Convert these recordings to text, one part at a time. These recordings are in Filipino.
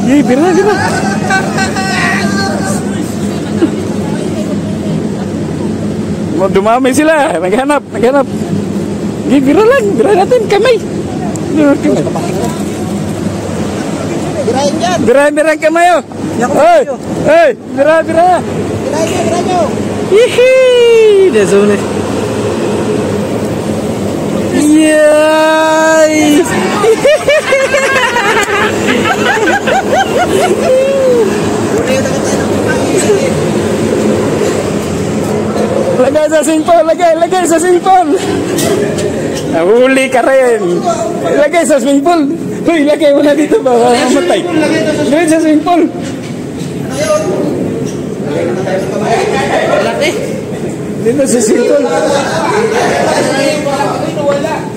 Bira. Mau dumami sila, naghanap. Bira natin kamay. Birahin kamay oh. Hey, bira. Birahin nyo. Hihi, dah zone. Yay! Lagay sa singpol. Nahuli ka rin. Lagay sa swimming pool. Uy, lagay mo na dito ba? Mamatay. Lagay sa swimming pool. Dito sa swimming pool.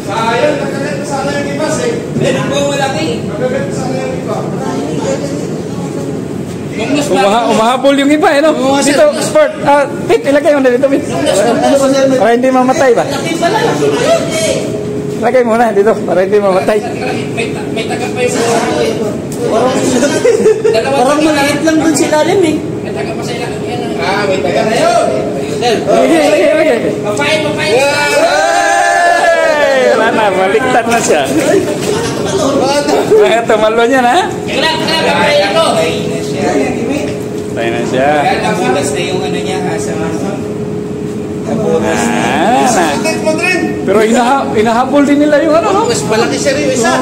Sayang, nakagat sana yung ibas eh. Meron po malaki. Nakagat sana yung iba. Umahabol yung iba eh, no? Dito, sport. Pit, ilagay mo na dito, Pit. Para hindi mamatay ba? Ilagay mo na dito, para hindi mamatay. May taga pa yung sa parang maliit lang dun sila rin eh. May taga pa sa ilang. May taga na yun. Lagay. Papayin. Wala na, baliktad na siya. Ito, malo niya na. Papayin ito. Patay na siya. Nabutas na yung ano niya sa Pero inahabol din nila yung ano, no? mas malaki siya rin yung isa.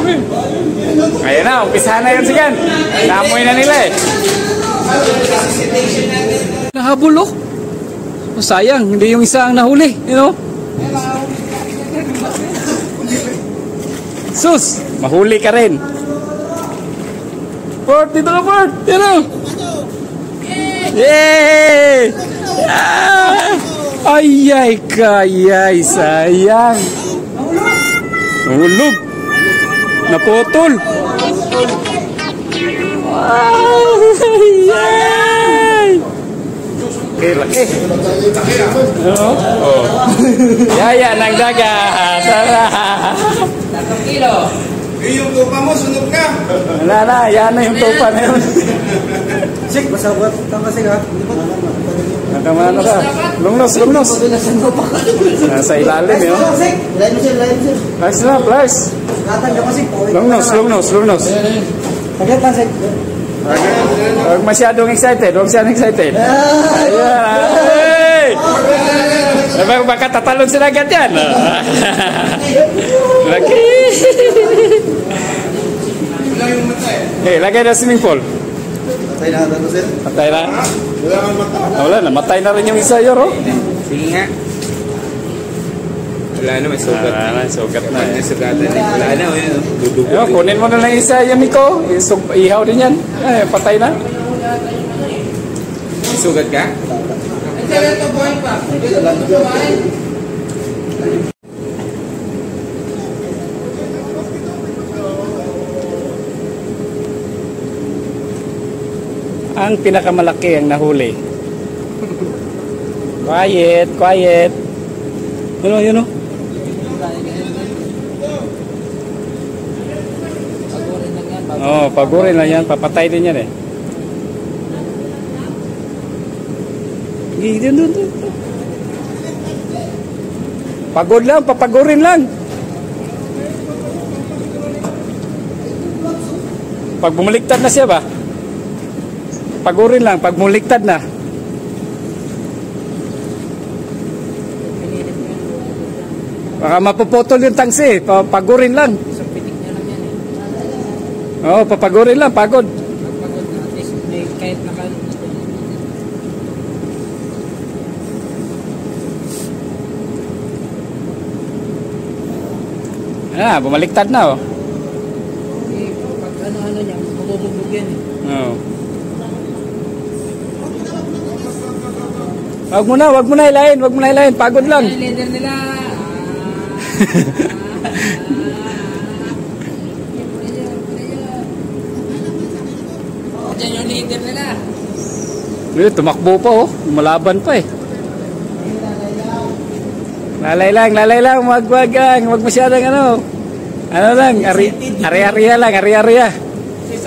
Ayan na, umpisahan na yun sigan. Naamoy na nila eh. Nahabol oh. Sayang, hindi yung isa ang nahuli, you know? Sus, mahuli ka rin. Port, dito ka Port, you know? Yay! Ay, sayang. Nahulog. Naputol. Yay! Laki. Oh. Yaya ng dagat. Tatong kilo. Yung tupa mo, sunog ka. Wala na, yan na yung tupa na yun. Sik, masawat ka kasi ka. Nakamano ka? Lungnos. Nasa ilalim yun. Sik, lain mo siya. Flash. Katang ka kasi. Lungnos. Pagkat ka, Sik. Huwag masyadong excited. Ayan. Hey! Baka tatalon sila agad yan. Lagi. Lagay na swimming pool. Patay na ito, sir. Patay na. Wala na, matay na rin yung isa yun, oh. Sige nga. Wala na, may sugat. Sugat na. May sugatan eh. Wala na, dudugo. Kunin mo na lang isa yan, Miko. Ihaw din yan. Patay na. Sugat ka? Ang pinakamalaki ang nahuli. Quiet. Yun o. Pagurin lang yan. Papatay din yan eh. Doon. Pagod lang, papagurin lang. Pag bumaliktad na siya ba? Pagurin lang, pag bumaliktad na. Baka mapuputol yung tangsi, papagurin lang. Papagurin lang, pagod. Kahit bumaliktad na oh. pag ano niya, mabubugbog yan eh. Wag mo na ilahin, pagod lang. Yung leader nila. Diyan yung leader nila. Tumakbo pa oh, malaban pa eh. Lalay lang, wag masyadong ano lang, ari-ariya lang, ari-ariya.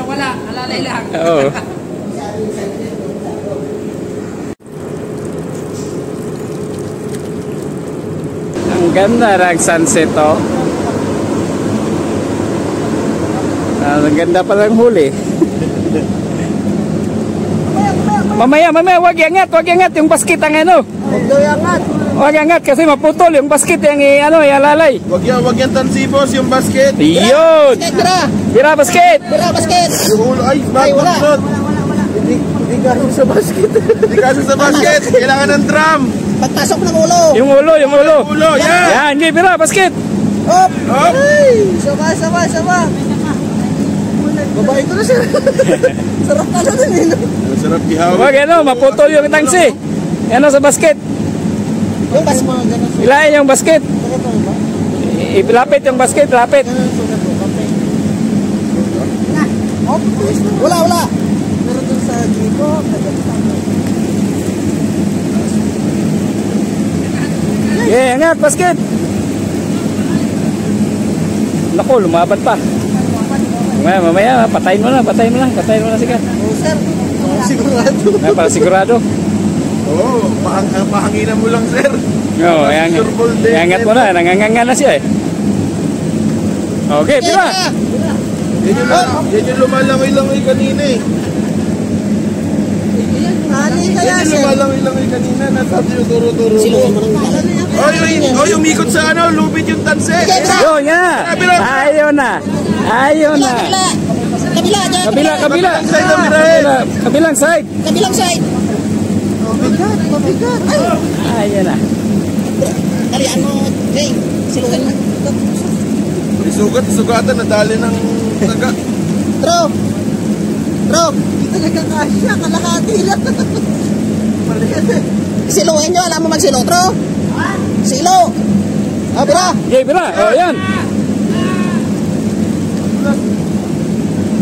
Sa wala, alalay lang. Oo. Ang ganda ng sunset, oh. Ang ganda pa ng huli. Mamaya, wag iangat yung basket ang ano. Huwag daw yangat. Wag iangat kasi maputol yung basket yung ialalay. Wag yan tansi boss, yung basket. Yun! Bira basket! Yung ulo, ay, wala. Hindi kasi sa basket. Hindi kasi sa basket. Kailangan ng drum. Pagpasok ng ulo. Yung ulo. Ulo, yan. Yan, hindi bira basket. Hop. Hop. Sama. Babae ko na siya. Sarap na din. Masarap ihaw. Wag maputol yung tangsi. Ano sa basket? Yung bas mo. Ilahin yung basket. Ilapit yung basket, lapit. Hop. Wala. Meron dun sa Jibo. Yeah, angat, basket. Naku, lumaban pa. Mamaya, patayin mo na sikat. Oh, sir. Sigurado. Para sigurado. Oo, pahanginan mo lang, sir. Oo, iangat mo na, nanganganga na siya eh. Okay, tira. Yan yung lumalangoy-langoy kanina eh. Yan yung lumalangoy-langoy kanina, nasabi yung turo-turo mo. Oh, umikot sa ano, lubid yung tanse. Yun, yan. Ayaw na. Kabila. Kabilang side. Mabigat. Ayaw na. Talian mo. Hey, siluhin mo. Sugatan, nadali ng taga. Bro. Hindi talaga kasya. Kalahati lang. Siluhin nyo. Alam mo magsilo, bro? Silo. Bira. Okay, bira. Oh, yan.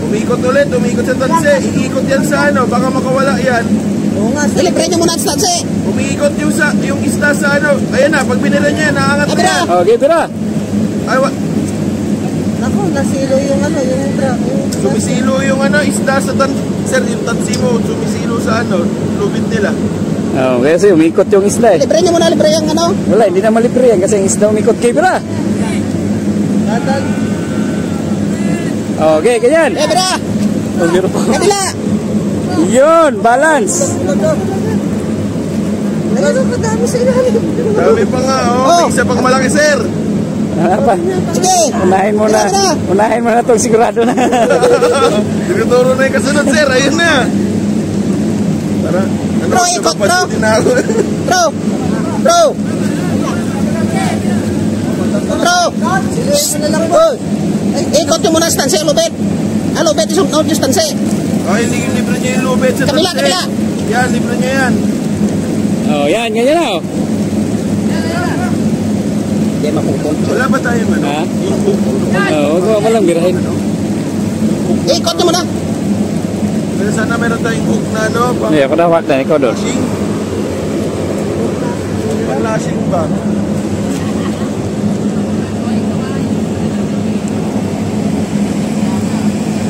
Umikot sa tanse. Iikot yan sa ano, baka makawala yan. Oo nga. Libre nyo muna sa tanse. Umiikot yung isda sa ano. Ayan na, pag binila niya, naangat na yan. Okay, bira. Ay, Naku, nasilo yung ano, yung bra. sumisilo yung ano, isda sa sir, yung tansi mo, sumisilo sa ano, lubid nila. Oh, kasi umikot yung isda eh. Libre nyo muna, libre yung ano. Wala, hindi na malibre yan kasi yung isda umikot kay bira. Dadan. Okay, ganyan. Bira. Oh, biro po. Kabila. Yun, balance. Ayun, madami sa ilalim. Dami pa nga, may isa pang malaki, sir. Apa? Sige. Unahin mo na itong sigurado na. Tinuturo na yung kasunod, sir. Ayun na. Para, ano, Bro, ikot, bro. Bro. Ikot nyo muna sa tansi, lubid. Lubid, yung tansi. Ay, libre niya yung lubid sa Kabila. Yan, libre niya yan. Oh, yan, ganyan na oh. Hindi mapupon. Wala ba tayo ano? Ha? Yung hook. Oo, wag mo lang birahin. Ikot nyo muna. Pero sana meron tayong hook na ano, pang Hindi, ako na hawak na, ikaw doon. lashing. Pang lashing ba?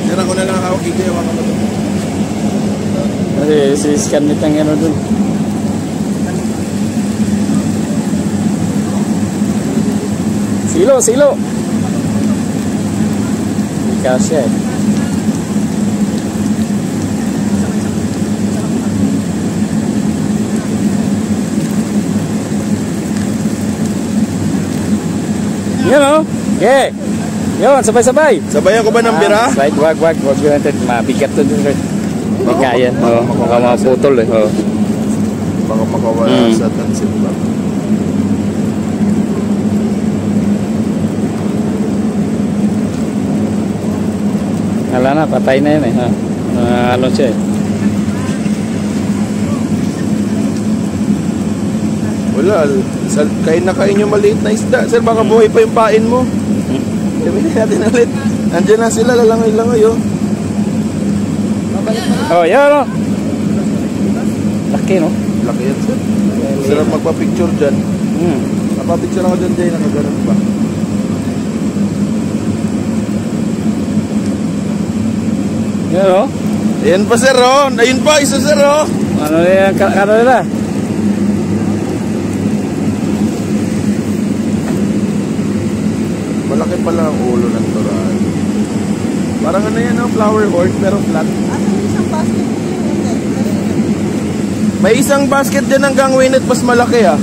Sir, ako na lang hawak ito, hawak ka ba ito? Kasi si-scan nitang ano doon. Silo. Kasya eh. Yan o. Okay. Yun, sabay-sabay. Sabayan ko ba ng bira? Wag yun natin. Mabigat to dun. Hindi kaya. Oo, baka maputol eh. Oo. Baka makawala sa tansin ba? Wala na, patay na yun eh. Ano siya eh. Wala. Kain na kain yung maliit na isda. Sir, baka buhay pa yung pain mo. Gamitin natin ulit. Andiyan na sila, lalangoy-langoy oh. Oh, yan o. Laki no? Laki yan, sir. Sarap magpa-picture dyan. Napapicture ako dyan, Jay. Nakaganon pa. Yan o. Ayan pa sir oh. Ayun pa, isa sir oh. Ano yan, kano nila? Malaki pala ang ulo ng tural. Parang ano yan oh, flower horn pero flat. May isang basket din ng gangwin at mas malaki ah.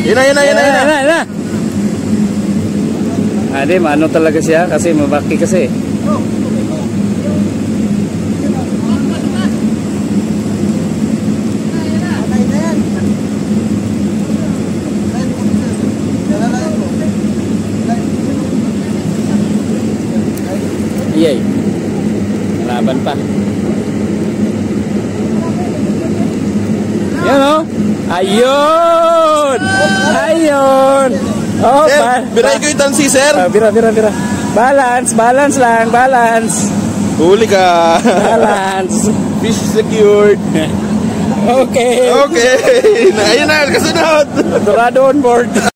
Yun na. Di, maano talaga siya kasi mabaki kasi. Iyay. Laban pa. Yan o. Ayun! Ayun! Oh, Sir, biray ko yung tansi sir. Bira. Balance lang, balance. Huli ka. Balance. Fish secured. Okay. Okay. Ayun na, kasunod. Dorado on board.